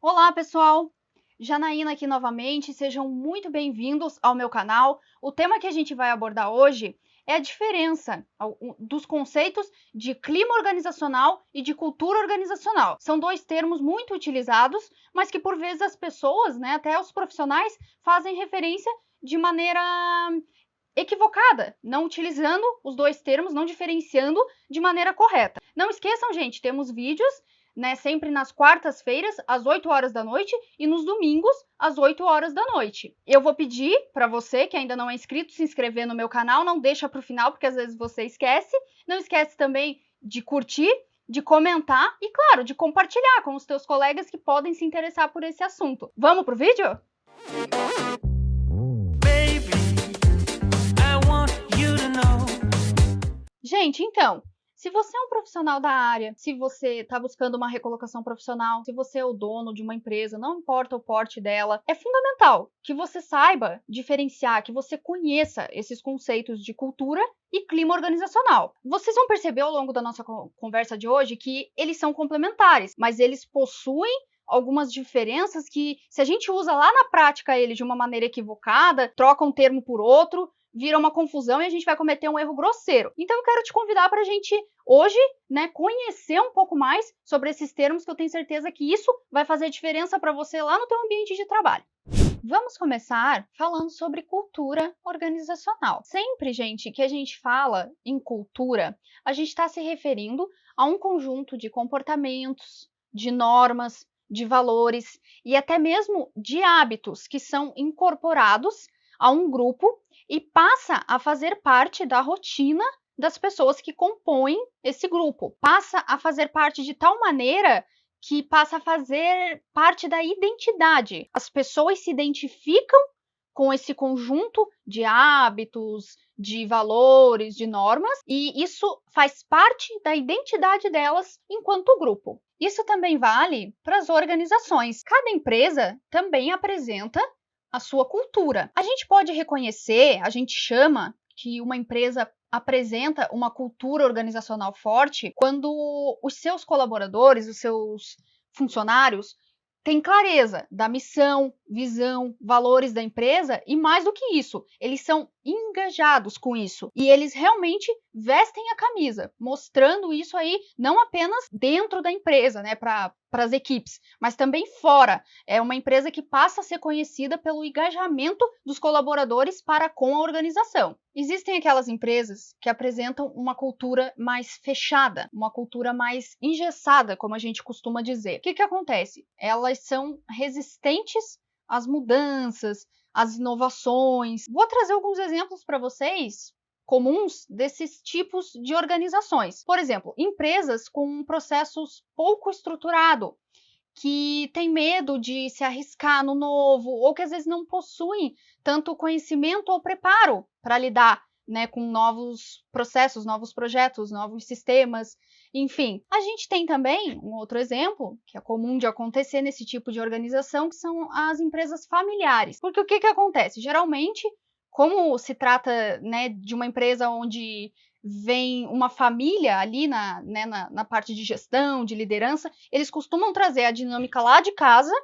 Olá, pessoal! Janaína aqui novamente, sejam muito bem-vindos ao meu canal. O tema que a gente vai abordar hoje é a diferença dos conceitos de clima organizacional e de cultura organizacional. São dois termos muito utilizados, mas que por vezes as pessoas, até os profissionais, fazem referência de maneira equivocada, não utilizando os dois termos, não diferenciando de maneira correta. Não esqueçam, gente, temos vídeos sempre nas quartas-feiras, às 8 horas da noite, e nos domingos, às 8 horas da noite. Eu vou pedir para você, que ainda não é inscrito, se inscrever no meu canal, não deixa para o final, porque às vezes você esquece. Não esquece também de curtir, de comentar e, claro, de compartilhar com os teus colegas que podem se interessar por esse assunto. Vamos pro vídeo? Gente, então, se você é um profissional da área, se você está buscando uma recolocação profissional, se você é o dono de uma empresa, não importa o porte dela, é fundamental que você saiba diferenciar, que você conheça esses conceitos de cultura e clima organizacional. Vocês vão perceber ao longo da nossa conversa de hoje que eles são complementares, mas eles possuem algumas diferenças que, se a gente usa lá na prática ele de uma maneira equivocada, troca um termo por outro, vira uma confusão e a gente vai cometer um erro grosseiro. Então eu quero te convidar para a gente hoje, conhecer um pouco mais sobre esses termos, que eu tenho certeza que isso vai fazer diferença para você lá no teu ambiente de trabalho. Vamos começar falando sobre cultura organizacional. Sempre, gente, que a gente fala em cultura, a gente está se referindo a um conjunto de comportamentos, de normas, de valores e até mesmo de hábitos que são incorporados a um grupo e passa a fazer parte da rotina das pessoas que compõem esse grupo. Passa a fazer parte de tal maneira que passa a fazer parte da identidade. As pessoas se identificam com esse conjunto de hábitos, de valores, de normas, e isso faz parte da identidade delas enquanto grupo. Isso também vale para as organizações. Cada empresa também apresenta a sua cultura. A gente pode reconhecer, a gente chama que uma empresa apresenta uma cultura organizacional forte quando os seus colaboradores, os seus funcionários, têm clareza da missão, visão, valores da empresa e, mais do que isso, eles são engajados com isso e eles realmente vestem a camisa, mostrando isso aí não apenas dentro da empresa, para as equipes, mas também fora. É uma empresa que passa a ser conhecida pelo engajamento dos colaboradores para com a organização. Existem aquelas empresas que apresentam uma cultura mais fechada, uma cultura mais engessada, como a gente costuma dizer. O que acontece? Elas são resistentes às mudanças, às inovações. Vou trazer alguns exemplos para vocês comuns desses tipos de organizações. Por exemplo, empresas com processos pouco estruturados, que têm medo de se arriscar no novo, ou que às vezes não possuem tanto conhecimento ou preparo para lidar com novos processos, novos projetos, novos sistemas, enfim. A gente tem também um outro exemplo, que é comum de acontecer nesse tipo de organização, que são as empresas familiares. Porque o que acontece? Geralmente, como se trata de uma empresa onde vem uma família ali na parte de gestão, de liderança, eles costumam trazer a dinâmica lá de casa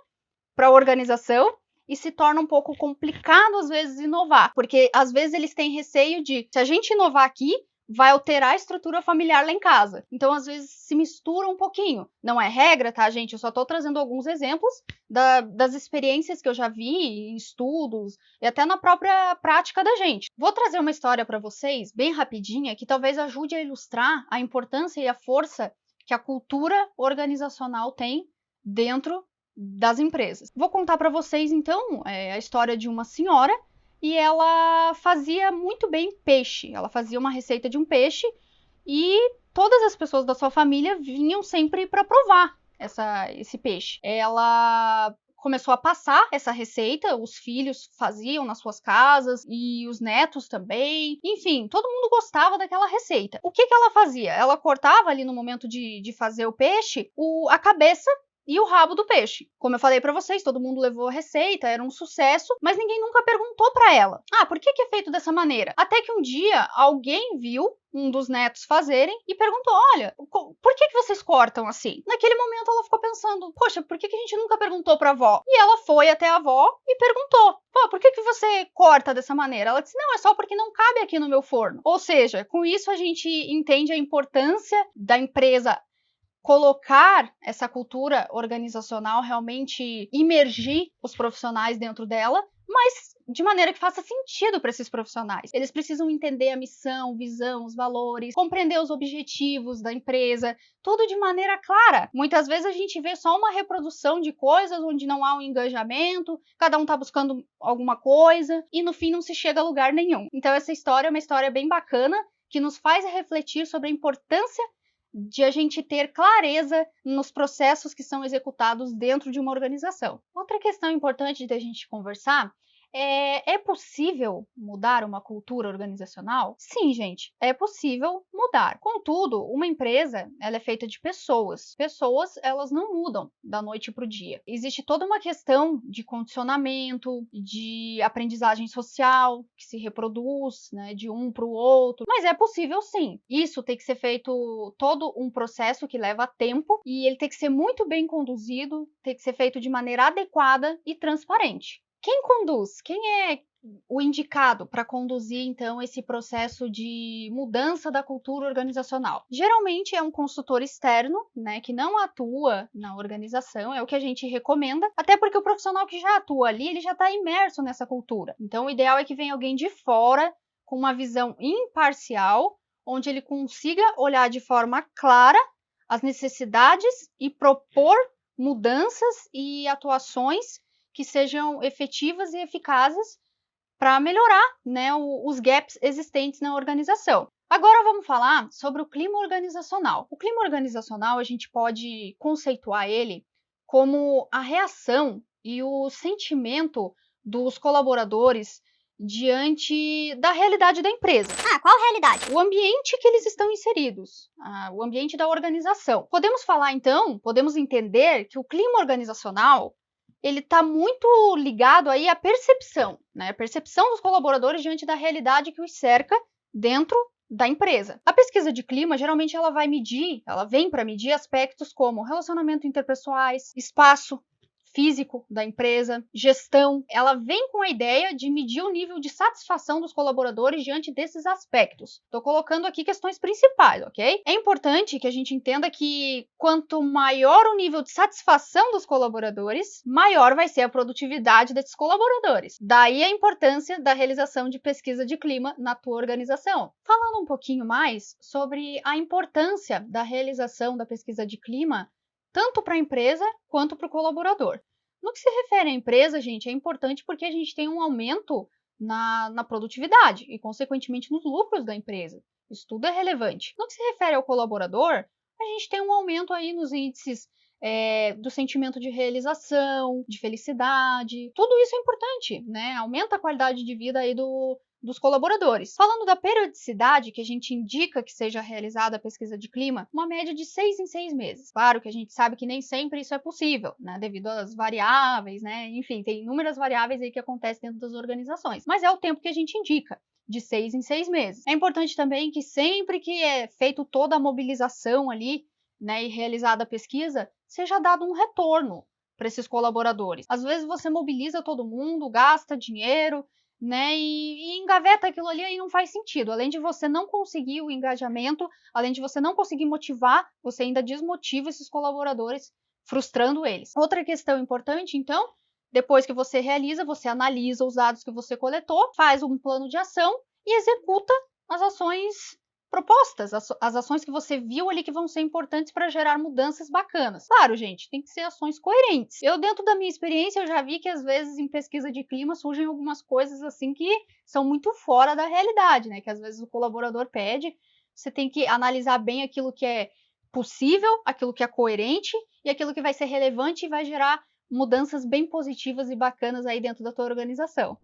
para a organização e se torna um pouco complicado, às vezes, inovar. Porque, às vezes, eles têm receio de, se a gente inovar aqui, vai alterar a estrutura familiar lá em casa. Então, às vezes, se mistura um pouquinho. Não é regra, tá, gente? Eu só estou trazendo alguns exemplos das experiências que eu já vi em estudos e até na própria prática da gente. Vou trazer uma história para vocês, bem rapidinha, que talvez ajude a ilustrar a importância e a força que a cultura organizacional tem dentro das empresas. Vou contar para vocês, então, a história de uma senhora e ela fazia muito bem peixe. Ela fazia uma receita de um peixe e todas as pessoas da sua família vinham sempre para provar esse peixe. Ela começou a passar essa receita, os filhos faziam nas suas casas e os netos também. Enfim, todo mundo gostava daquela receita. O que ela fazia? Ela cortava ali no momento de fazer o peixe a cabeça e o rabo do peixe. Como eu falei para vocês, todo mundo levou a receita, era um sucesso, mas ninguém nunca perguntou para ela: "Ah, por que é feito dessa maneira?". Até que um dia alguém viu um dos netos fazerem e perguntou: "Olha, por que vocês cortam assim?". Naquele momento ela ficou pensando: "Poxa, por que a gente nunca perguntou para a avó?". E ela foi até a avó e perguntou: "Pô, por que você corta dessa maneira?". Ela disse: "Não, é só porque não cabe aqui no meu forno". Ou seja, com isso a gente entende a importância da empresa colocar essa cultura organizacional, realmente imergir os profissionais dentro dela, mas de maneira que faça sentido para esses profissionais. Eles precisam entender a missão, visão, os valores, compreender os objetivos da empresa, tudo de maneira clara. Muitas vezes a gente vê só uma reprodução de coisas onde não há um engajamento, cada um está buscando alguma coisa e no fim não se chega a lugar nenhum. Então essa história é uma história bem bacana que nos faz refletir sobre a importância de a gente ter clareza nos processos que são executados dentro de uma organização. Outra questão importante da gente conversar é possível mudar uma cultura organizacional? Sim, gente, é possível mudar. Contudo, uma empresa, ela é feita de pessoas. Pessoas, elas não mudam da noite para o dia. Existe toda uma questão de condicionamento, de aprendizagem social, que se reproduz, né, de um para o outro. Mas é possível sim. Isso tem que ser feito todo um processo que leva tempo e ele tem que ser muito bem conduzido, tem que ser feito de maneira adequada e transparente. Quem conduz? Quem é o indicado para conduzir, então, esse processo de mudança da cultura organizacional? Geralmente é um consultor externo, né, que não atua na organização, é o que a gente recomenda, até porque o profissional que já atua ali, ele já está imerso nessa cultura. Então, o ideal é que venha alguém de fora, com uma visão imparcial, onde ele consiga olhar de forma clara as necessidades e propor mudanças e atuações que sejam efetivas e eficazes para melhorar, né, os gaps existentes na organização. Agora vamos falar sobre o clima organizacional. O clima organizacional a gente pode conceituar ele como a reação e o sentimento dos colaboradores diante da realidade da empresa. Ah, qual realidade? O ambiente que eles estão inseridos, o ambiente da organização. Podemos falar então, podemos entender que o clima organizacional ele está muito ligado aí à percepção, né? A percepção dos colaboradores diante da realidade que os cerca dentro da empresa. A pesquisa de clima, geralmente ela vem para medir aspectos como relacionamento interpessoais, espaço físico da empresa, gestão. Ela vem com a ideia de medir o nível de satisfação dos colaboradores diante desses aspectos. Estou colocando aqui questões principais, ok? É importante que a gente entenda que quanto maior o nível de satisfação dos colaboradores, maior vai ser a produtividade desses colaboradores. Daí a importância da realização de pesquisa de clima na tua organização. Falando um pouquinho mais sobre a importância da realização da pesquisa de clima tanto para a empresa quanto para o colaborador. No que se refere à empresa, gente, é importante porque a gente tem um aumento na produtividade e, consequentemente, nos lucros da empresa. Isso tudo é relevante. No que se refere ao colaborador, a gente tem um aumento aí nos índices do sentimento de realização, de felicidade. Tudo isso é importante, né? Aumenta a qualidade de vida aí dos colaboradores. Falando da periodicidade que a gente indica que seja realizada a pesquisa de clima, uma média de 6 em 6 meses. Claro que a gente sabe que nem sempre isso é possível, né, devido às variáveis, né, enfim, tem inúmeras variáveis aí que acontecem dentro das organizações, mas é o tempo que a gente indica, de 6 em 6 meses. É importante também que sempre que é feito toda a mobilização ali, né, e realizada a pesquisa, seja dado um retorno para esses colaboradores. Às vezes você mobiliza todo mundo, gasta dinheiro, né, e engaveta aquilo ali e não faz sentido. Além de você não conseguir o engajamento, além de você não conseguir motivar, você ainda desmotiva esses colaboradores, frustrando eles. Outra questão importante, então, depois que você realiza, você analisa os dados que você coletou, faz um plano de ação e executa as ações propostas, as ações que você viu ali que vão ser importantes para gerar mudanças bacanas. Claro, gente, tem que ser ações coerentes. Eu, dentro da minha experiência, eu já vi que às vezes em pesquisa de clima surgem algumas coisas assim que são muito fora da realidade, né? Que às vezes o colaborador pede, você tem que analisar bem aquilo que é possível, aquilo que é coerente e aquilo que vai ser relevante e vai gerar mudanças bem positivas e bacanas aí dentro da tua organização.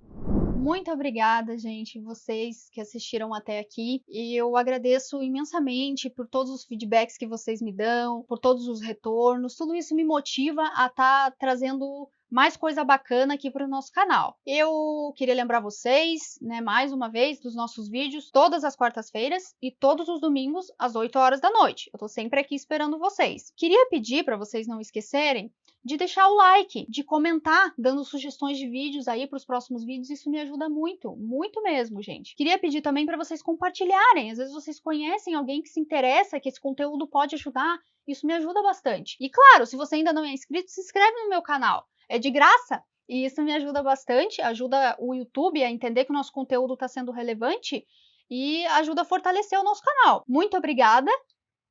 Muito obrigada, gente, vocês que assistiram até aqui. E eu agradeço imensamente por todos os feedbacks que vocês me dão, por todos os retornos. Tudo isso me motiva a estar trazendo mais coisa bacana aqui para o nosso canal. Eu queria lembrar vocês, né, mais uma vez, dos nossos vídeos todas as quartas-feiras e todos os domingos às 8 horas da noite. Eu tô sempre aqui esperando vocês. Queria pedir para vocês não esquecerem de deixar o like, de comentar, dando sugestões de vídeos aí para os próximos vídeos. Isso me ajuda muito, muito mesmo, gente. Queria pedir também para vocês compartilharem. Às vezes vocês conhecem alguém que se interessa, que esse conteúdo pode ajudar. Isso me ajuda bastante. E claro, se você ainda não é inscrito, se inscreve no meu canal. É de graça. E isso me ajuda bastante, ajuda o YouTube a entender que o nosso conteúdo está sendo relevante e ajuda a fortalecer o nosso canal. Muito obrigada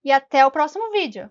e até o próximo vídeo!